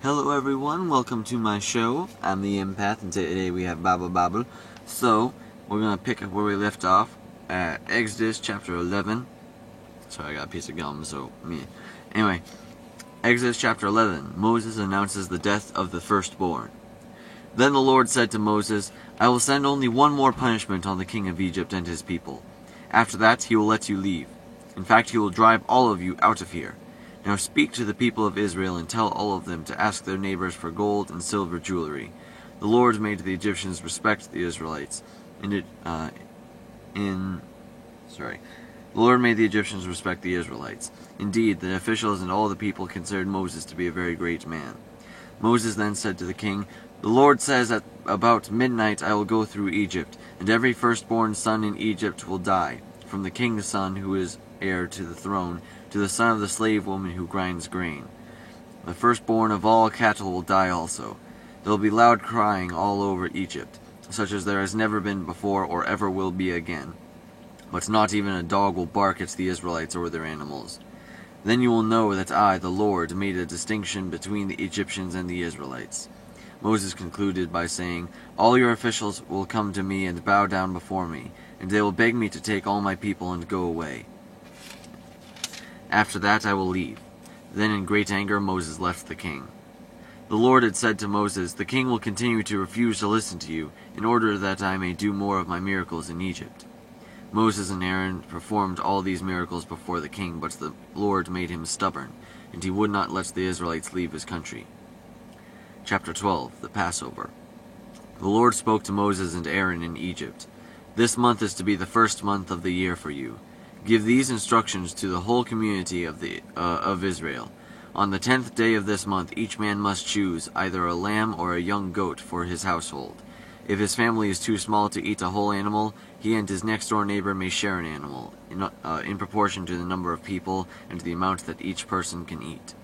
Hello everyone, welcome to my show. I'm the Empath, and today we have Babble Babble. So, we're going to pick up where we left off at Exodus chapter 11. Sorry, I got a piece of gum, so me. Anyway, Exodus chapter 11. Moses announces the death of the firstborn. Then the Lord said to Moses, I will send only one more punishment on the king of Egypt and his people. After that, he will let you leave. In fact, he will drive all of you out of here. Now speak to the people of Israel and tell all of them to ask their neighbors for gold and silver jewelry. The Lord made the Egyptians respect the Israelites. The Lord made the Egyptians respect the Israelites. Indeed, the officials and all the people considered Moses to be a very great man. Moses then said to the king, The Lord says at about midnight I will go through Egypt, and every firstborn son in Egypt will die, from the king's son who is heir to the throne, to the son of the slave woman who grinds grain. The firstborn of all cattle will die also. There will be loud crying all over Egypt, such as there has never been before or ever will be again. But not even a dog will bark at the Israelites or their animals. Then you will know that I, the Lord, made a distinction between the Egyptians and the Israelites. Moses concluded by saying, All your officials will come to me and bow down before me, and they will beg me to take all my people and go away. After that I will leave. Then in great anger Moses left the king. The Lord had said to Moses, The king will continue to refuse to listen to you, in order that I may do more of my miracles in Egypt. Moses and Aaron performed all these miracles before the king, but the Lord made him stubborn, and he would not let the Israelites leave his country. Chapter 12. The Passover. The Lord spoke to Moses and Aaron in Egypt. This month is to be the first month of the year for you. Give these instructions to the whole community of Israel. On the 10th day of this month, each man must choose either a lamb or a young goat for his household. If his family is too small to eat a whole animal, he and his next-door neighbor may share an animal, in proportion to the number of people and the amount that each person can eat.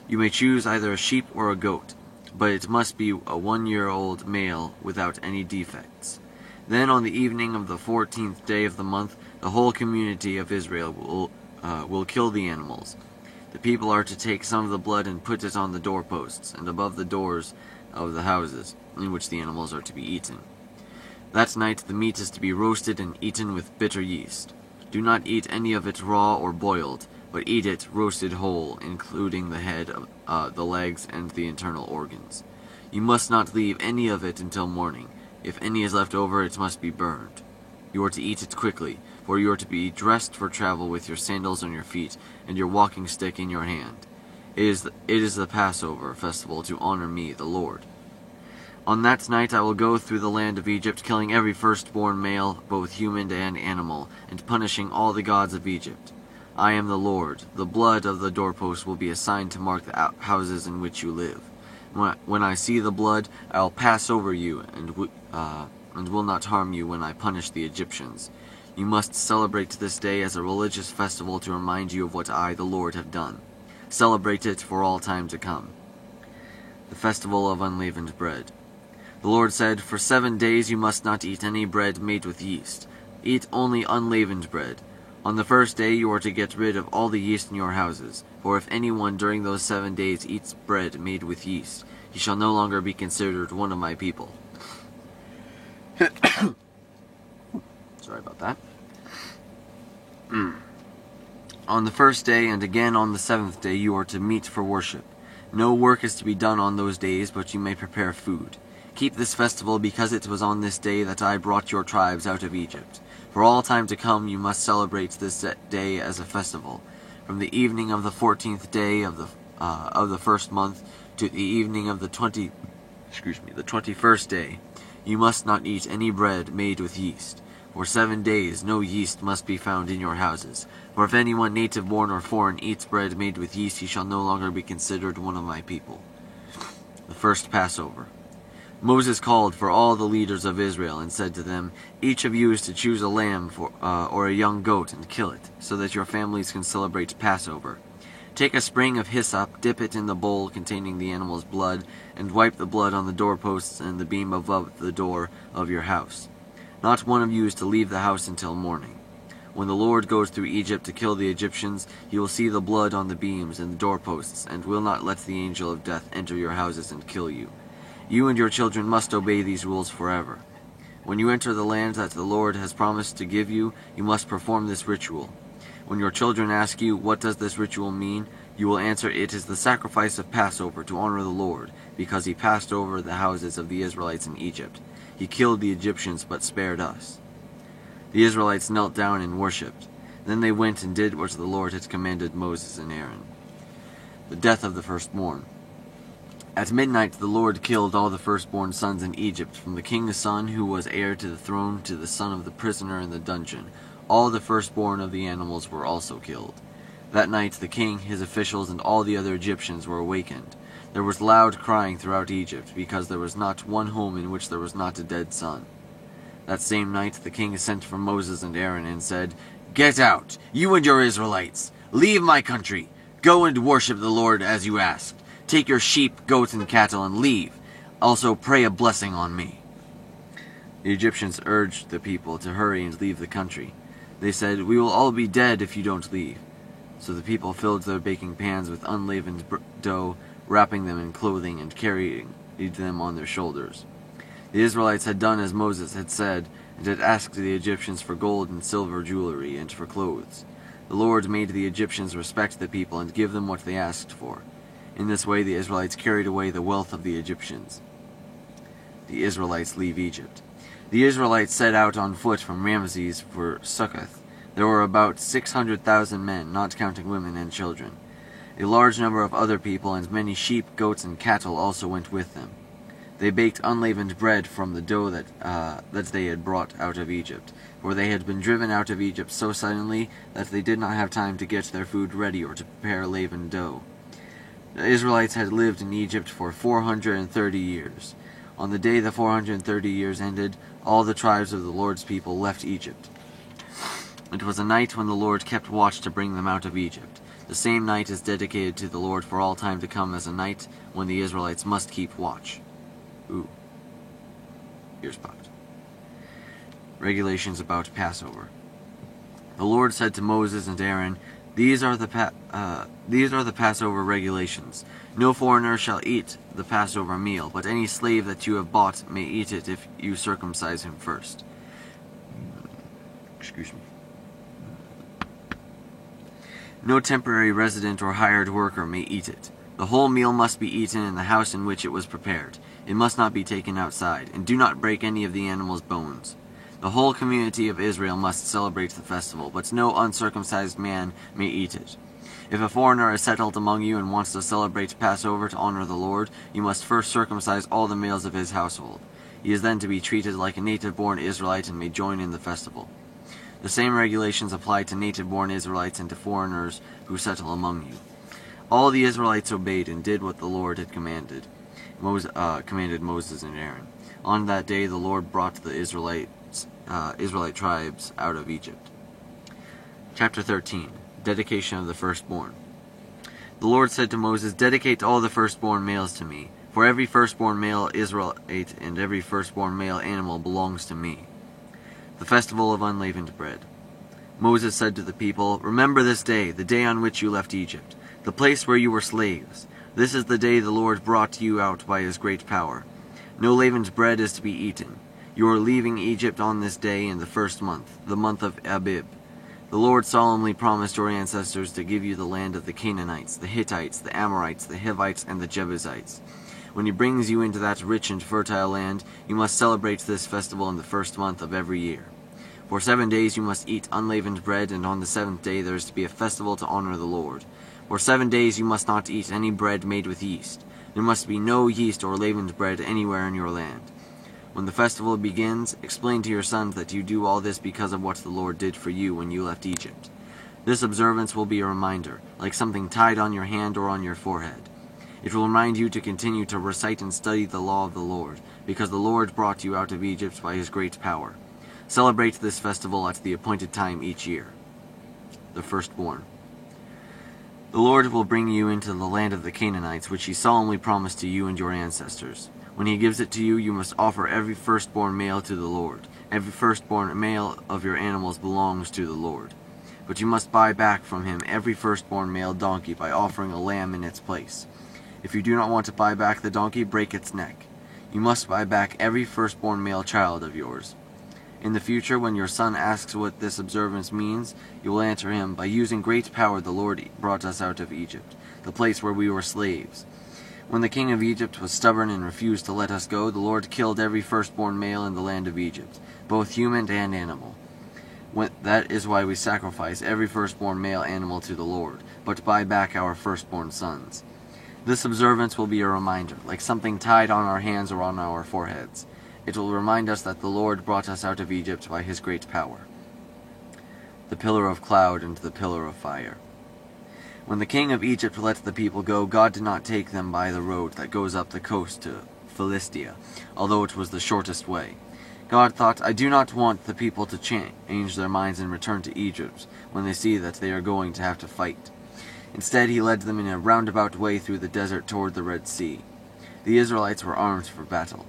You may choose either a sheep or a goat, but it must be a 1-year-old male without any defects. Then on the evening of the 14th day of the month, the whole community of Israel will kill the animals. The people are to take some of the blood and put it on the doorposts and above the doors of the houses in which the animals are to be eaten. That night the meat is to be roasted and eaten with bitter yeast. Do not eat any of it raw or boiled, but eat it roasted whole, including the head, the legs, and the internal organs. You must not leave any of it until morning. If any is left over, it must be burned. You are to eat it quickly, for you are to be dressed for travel with your sandals on your feet and your walking stick in your hand. It is the Passover festival to honor me, the Lord. On that night I will go through the land of Egypt, killing every firstborn male, both human and animal, and punishing all the gods of Egypt. I am the Lord. The blood of the doorpost will be a sign to mark the houses in which you live. When I see the blood, I will pass over you and will not harm you when I punish the Egyptians. You must celebrate this day as a religious festival to remind you of what I, the Lord, have done. Celebrate it for all time to come. The Festival of Unleavened Bread. The Lord said, For 7 days you must not eat any bread made with yeast. Eat only unleavened bread. On the first day you are to get rid of all the yeast in your houses, for if anyone during those 7 days eats bread made with yeast, he shall no longer be considered one of my people. Sorry about that. On the first day and again on the 7th day you are to meet for worship. No work is to be done on those days, but you may prepare food. Keep this festival because it was on this day that I brought your tribes out of Egypt. For all time to come you must celebrate this day as a festival. From the evening of the 14th day of the first month to the evening of the 21st day, you must not eat any bread made with yeast. For 7 days no yeast must be found in your houses. For if anyone native-born or foreign eats bread made with yeast, he shall no longer be considered one of my people. The first Passover. Moses called for all the leaders of Israel and said to them, Each of you is to choose a lamb or a young goat and kill it, so that your families can celebrate Passover. Take a sprig of hyssop, dip it in the bowl containing the animal's blood, and wipe the blood on the doorposts and the beam above the door of your house. Not one of you is to leave the house until morning. When the Lord goes through Egypt to kill the Egyptians, he will see the blood on the beams and the doorposts, and will not let the angel of death enter your houses and kill you. You and your children must obey these rules forever. When you enter the land that the Lord has promised to give you, you must perform this ritual. When your children ask you, "What does this ritual mean?" you will answer, "It is the sacrifice of Passover to honor the Lord, because he passed over the houses of the Israelites in Egypt. He killed the Egyptians but spared us." The Israelites knelt down and worshipped. Then they went and did what the Lord had commanded Moses and Aaron. The death of the firstborn. At midnight the Lord killed all the firstborn sons in Egypt, from the king's son who was heir to the throne to the son of the prisoner in the dungeon. All the firstborn of the animals were also killed. That night the king, his officials, and all the other Egyptians were awakened. There was loud crying throughout Egypt, because there was not one home in which there was not a dead son. That same night the king sent for Moses and Aaron and said, "Get out, you and your Israelites! Leave my country! Go and worship the Lord as you asked. Take your sheep, goats, and cattle and leave. Also pray a blessing on me." The Egyptians urged the people to hurry and leave the country. They said, "We will all be dead if you don't leave." So the people filled their baking pans with unleavened dough, wrapping them in clothing and carrying them on their shoulders. The Israelites had done as Moses had said, and had asked the Egyptians for gold and silver jewelry and for clothes. The Lord made the Egyptians respect the people and give them what they asked for. In this way the Israelites carried away the wealth of the Egyptians. The Israelites leave Egypt. The Israelites set out on foot from Ramses for Succoth. There were about 600,000 men, not counting women and children. A large number of other people and many sheep, goats, and cattle also went with them. They baked unleavened bread from the dough that they had brought out of Egypt, for they had been driven out of Egypt so suddenly that they did not have time to get their food ready or to prepare leavened dough. The Israelites had lived in Egypt for 430 years. On the day the 430 years ended, all the tribes of the Lord's people left Egypt. It was a night when the Lord kept watch to bring them out of Egypt. The same night is dedicated to the Lord for all time to come as a night when the Israelites must keep watch. Ooh. Ears popped. Regulations about Passover. The Lord said to Moses and Aaron, These are the Passover regulations. No foreigner shall eat the Passover meal, but any slave that you have bought may eat it if you circumcise him first. Excuse me. No temporary resident or hired worker may eat it. The whole meal must be eaten in the house in which it was prepared. It must not be taken outside, and do not break any of the animal's bones. The whole community of Israel must celebrate the festival, but no uncircumcised man may eat it. If a foreigner is settled among you and wants to celebrate Passover to honor the Lord, you must first circumcise all the males of his household. He is then to be treated like a native-born Israelite and may join in the festival. The same regulations apply to native-born Israelites and to foreigners who settle among you. All the Israelites obeyed and did what the Lord had commanded Moses and Aaron. On that day the Lord brought the Israelite tribes out of Egypt. Chapter 13. Dedication of the firstborn. The Lord said to Moses, Dedicate all the firstborn males to me, for every firstborn male Israelite and every firstborn male animal belongs to me. The festival of unleavened bread. Moses said to the people, Remember this day, the day on which you left Egypt, the place where you were slaves. This is the day the Lord brought you out by his great power. No leavened bread is to be eaten. You are leaving Egypt on this day in the first month, the month of Abib. The Lord solemnly promised your ancestors to give you the land of the Canaanites, the Hittites, the Amorites, the Hivites, and the Jebusites. When he brings you into that rich and fertile land, you must celebrate this festival in the first month of every year. For 7 days you must eat unleavened bread, and on the seventh day there is to be a festival to honor the Lord. For 7 days you must not eat any bread made with yeast. There must be no yeast or leavened bread anywhere in your land. When the festival begins, explain to your sons that you do all this because of what the Lord did for you when you left Egypt. This observance will be a reminder, like something tied on your hand or on your forehead. It will remind you to continue to recite and study the law of the Lord, because the Lord brought you out of Egypt by his great power. Celebrate this festival at the appointed time each year. The firstborn. The Lord will bring you into the land of the Canaanites, which he solemnly promised to you and your ancestors. When he gives it to you, you must offer every firstborn male to the Lord. Every firstborn male of your animals belongs to the Lord. But you must buy back from him every firstborn male donkey by offering a lamb in its place. If you do not want to buy back the donkey, break its neck. You must buy back every firstborn male child of yours. In the future, when your son asks what this observance means, you will answer him, "By using great power the Lord brought us out of Egypt, the place where we were slaves. When the king of Egypt was stubborn and refused to let us go, the Lord killed every firstborn male in the land of Egypt, both human and animal. That is why we sacrifice every firstborn male animal to the Lord, but buy back our firstborn sons. This observance will be a reminder, like something tied on our hands or on our foreheads. It will remind us that the Lord brought us out of Egypt by his great power." The pillar of cloud and the pillar of fire. When the king of Egypt let the people go, God did not take them by the road that goes up the coast to Philistia, although it was the shortest way. God thought, "I do not want the people to change their minds and return to Egypt when they see that they are going to have to fight." Instead, he led them in a roundabout way through the desert toward the Red Sea. The Israelites were armed for battle.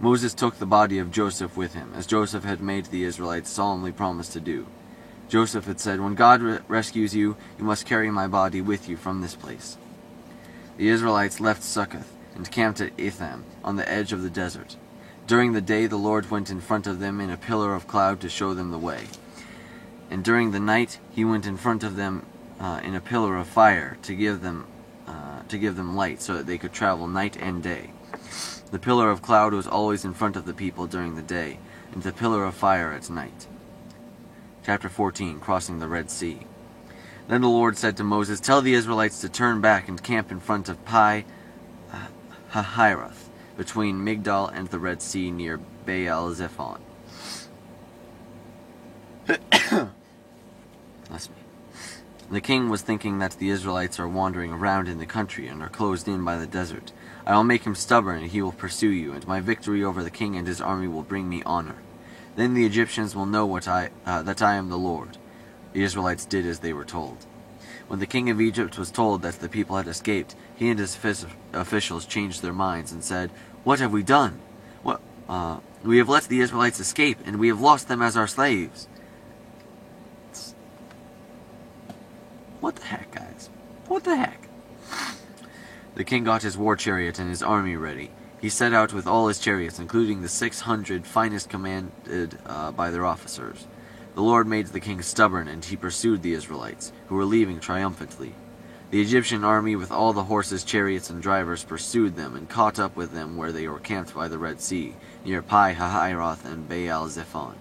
Moses took the body of Joseph with him, as Joseph had made the Israelites solemnly promise to do. Joseph had said, "When God rescues you, you must carry my body with you from this place." The Israelites left Succoth and camped at Etham, on the edge of the desert. During the day the Lord went in front of them in a pillar of cloud to show them the way. And during the night he went in front of them in a pillar of fire to give them light, so that they could travel night and day. The pillar of cloud was always in front of the people during the day, and the pillar of fire at night. Chapter 14, Crossing the Red Sea. Then the Lord said to Moses, "Tell the Israelites to turn back and camp in front of Pi-hahiroth, between Migdal and the Red Sea near Baal-zephon." Bless me. The king was thinking that the Israelites are wandering around in the country and are closed in by the desert. "I will make him stubborn, and he will pursue you, and my victory over the king and his army will bring me honor. Then the Egyptians will know that I am the Lord." The Israelites did as they were told. When the king of Egypt was told that the people had escaped, he and his officials changed their minds and said, "What have we done? We have let the Israelites escape, and we have lost them as our slaves." What the heck, guys? What the heck? The king got his war chariot and his army ready. He set out with all his chariots, including the 600 finest commanded by their officers. The Lord made the king stubborn, and he pursued the Israelites, who were leaving triumphantly. The Egyptian army, with all the horses, chariots, and drivers, pursued them and caught up with them where they were camped by the Red Sea, near Pi-hahiroth and Baal-zephon.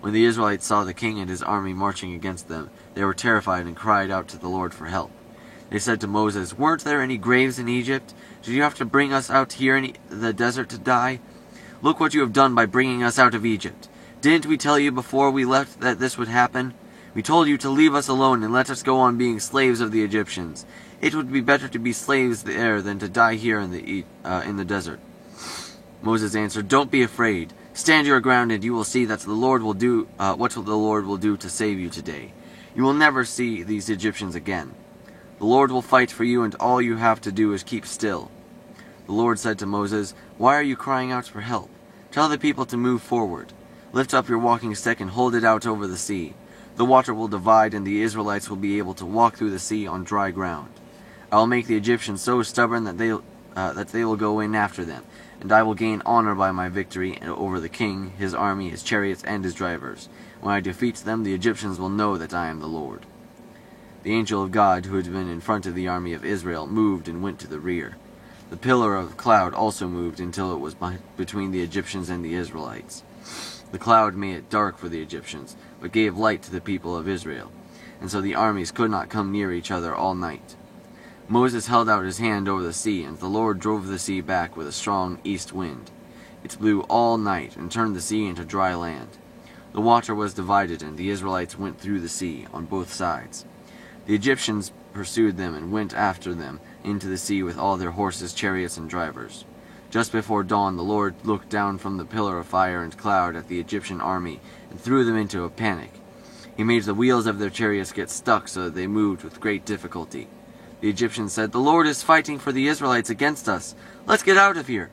When the Israelites saw the king and his army marching against them, they were terrified and cried out to the Lord for help. They said to Moses, "Weren't there any graves in Egypt? Did you have to bring us out here in the desert to die? Look what you have done by bringing us out of Egypt. Didn't we tell you before we left that this would happen? We told you to leave us alone and let us go on being slaves of the Egyptians. It would be better to be slaves there than to die here in the desert." Moses answered, "Don't be afraid. Stand your ground, and you will see that the Lord will do what the Lord will do to save you today. You will never see these Egyptians again. The Lord will fight for you, and all you have to do is keep still." The Lord said to Moses, "Why are you crying out for help? Tell the people to move forward. Lift up your walking stick and hold it out over the sea. The water will divide, and the Israelites will be able to walk through the sea on dry ground. I will make the Egyptians so stubborn that they will go in after them, and I will gain honor by my victory over the king, his army, his chariots, and his drivers. When I defeat them, the Egyptians will know that I am the Lord." The angel of God, who had been in front of the army of Israel, moved and went to the rear. The pillar of cloud also moved until it was between the Egyptians and the Israelites. The cloud made it dark for the Egyptians, but gave light to the people of Israel, and so the armies could not come near each other all night. Moses held out his hand over the sea, and the Lord drove the sea back with a strong east wind. It blew all night and turned the sea into dry land. The water was divided, and the Israelites went through the sea on both sides. The Egyptians pursued them and went after them into the sea with all their horses, chariots, and drivers. Just before dawn, the Lord looked down from the pillar of fire and cloud at the Egyptian army and threw them into a panic. He made the wheels of their chariots get stuck so that they moved with great difficulty. The Egyptians said, "The Lord is fighting for the Israelites against us. Let's get out of here."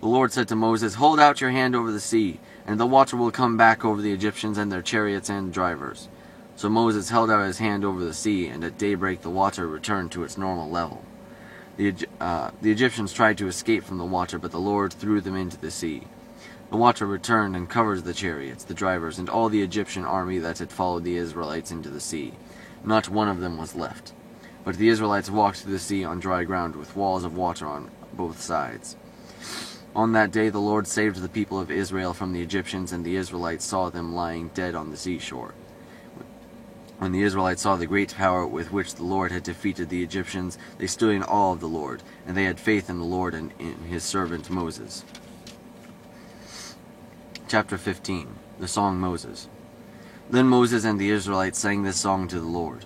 The Lord said to Moses, "Hold out your hand over the sea, and the water will come back over the Egyptians and their chariots and drivers." So Moses held out his hand over the sea, and at daybreak the water returned to its normal level. The Egyptians tried to escape from the water, but the Lord threw them into the sea. The water returned and covered the chariots, the drivers, and all the Egyptian army that had followed the Israelites into the sea. Not one of them was left. But the Israelites walked through the sea on dry ground with walls of water on both sides. On that day the Lord saved the people of Israel from the Egyptians, and the Israelites saw them lying dead on the seashore. When the Israelites saw the great power with which the Lord had defeated the Egyptians, they stood in awe of the Lord, and they had faith in the Lord and in his servant Moses. Chapter 15. The Song Moses. Then Moses and the Israelites sang this song to the Lord.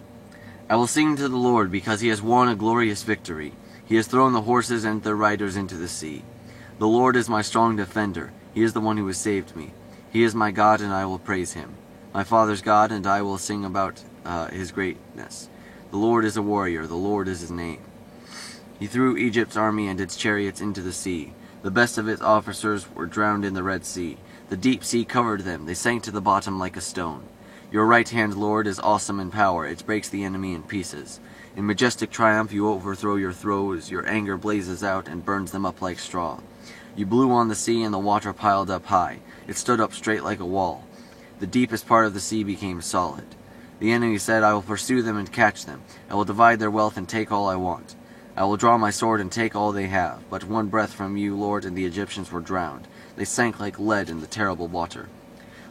I will sing to the Lord because he has won a glorious victory. He has thrown the horses and their riders into the sea. The Lord is my strong defender. He is the one who has saved me. He is my God, and I will praise him. My father's God, and I will sing about his greatness. The Lord is a warrior. The Lord is his name. He threw Egypt's army and its chariots into the sea. The best of its officers were drowned in the Red Sea. The deep sea covered them. They sank to the bottom like a stone. Your right hand, Lord, is awesome in power. It breaks the enemy in pieces. In majestic triumph you overthrow your throes. Your anger blazes out and burns them up like straw. You blew on the sea, and the water piled up high. It stood up straight like a wall. The deepest part of the sea became solid. The enemy said, I will pursue them and catch them. I will divide their wealth and take all I want. I will draw my sword and take all they have. But one breath from you, Lord, and the Egyptians were drowned. They sank like lead in the terrible water.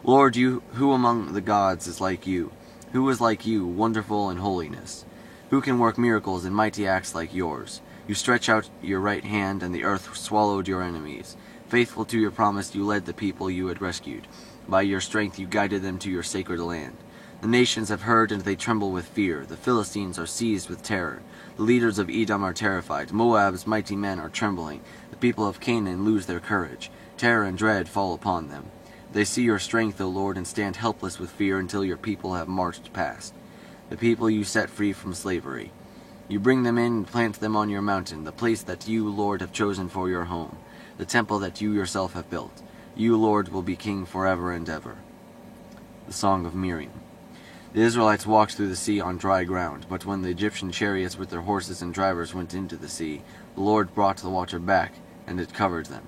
Lord, who among the gods is like you? Who is like you, wonderful in holiness? Who can work miracles and mighty acts like yours? You stretch out your right hand, and the earth swallowed your enemies. Faithful to your promise, you led the people you had rescued. By your strength you guided them to your sacred land. The nations have heard, and they tremble with fear. The Philistines are seized with terror. The leaders of Edom are terrified. Moab's mighty men are trembling. The people of Canaan lose their courage. Terror and dread fall upon them. They see your strength, O Lord, and stand helpless with fear until your people have marched past. The people you set free from slavery. You bring them in and plant them on your mountain, the place that you, Lord, have chosen for your home, the temple that you yourself have built. You, Lord, will be king forever and ever. The Song of Miriam. The Israelites walked through the sea on dry ground, but when the Egyptian chariots with their horses and drivers went into the sea, the Lord brought the water back, and it covered them.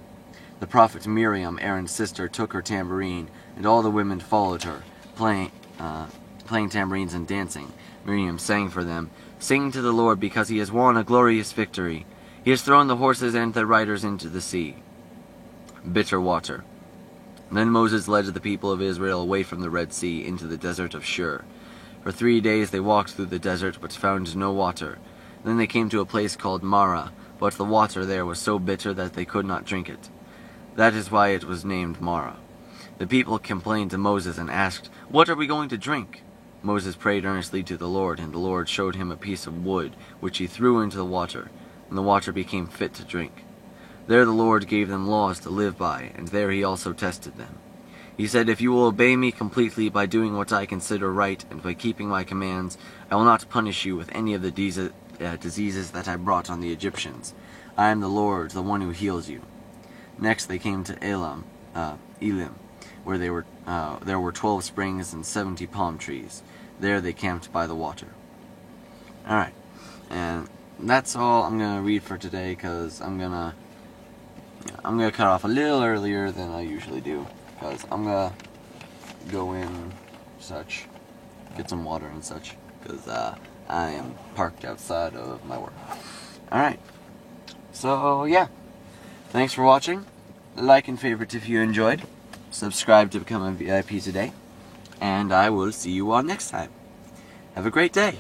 The prophet Miriam, Aaron's sister, took her tambourine, and all the women followed her, playing tambourines and dancing. Miriam sang for them, Sing to the Lord, because he has won a glorious victory. He has thrown the horses and their riders into the sea. Bitter water. Then Moses led the people of Israel away from the Red Sea into the desert of Shur. For 3 days they walked through the desert, but found no water. Then they came to a place called Marah, but the water there was so bitter that they could not drink it. That is why it was named Marah. The people complained to Moses and asked, What are we going to drink? Moses prayed earnestly to the Lord, and the Lord showed him a piece of wood, which he threw into the water, and the water became fit to drink. There the Lord gave them laws to live by, and there he also tested them. He said, If you will obey me completely by doing what I consider right, and by keeping my commands, I will not punish you with any of the diseases that I brought on the Egyptians. I am the Lord, the one who heals you. Next they came to Elim, where there were 12 springs and 70 palm trees. There they camped by the water. Alright, and that's all I'm going to read for today, because I'm going to cut off a little earlier than I usually do, because I'm going to go in such, get some water and such, because I am parked outside of my work. Alright, so yeah, thanks for watching. Like and favorite if you enjoyed. Subscribe to become a VIP today. And I will see you all next time. Have a great day.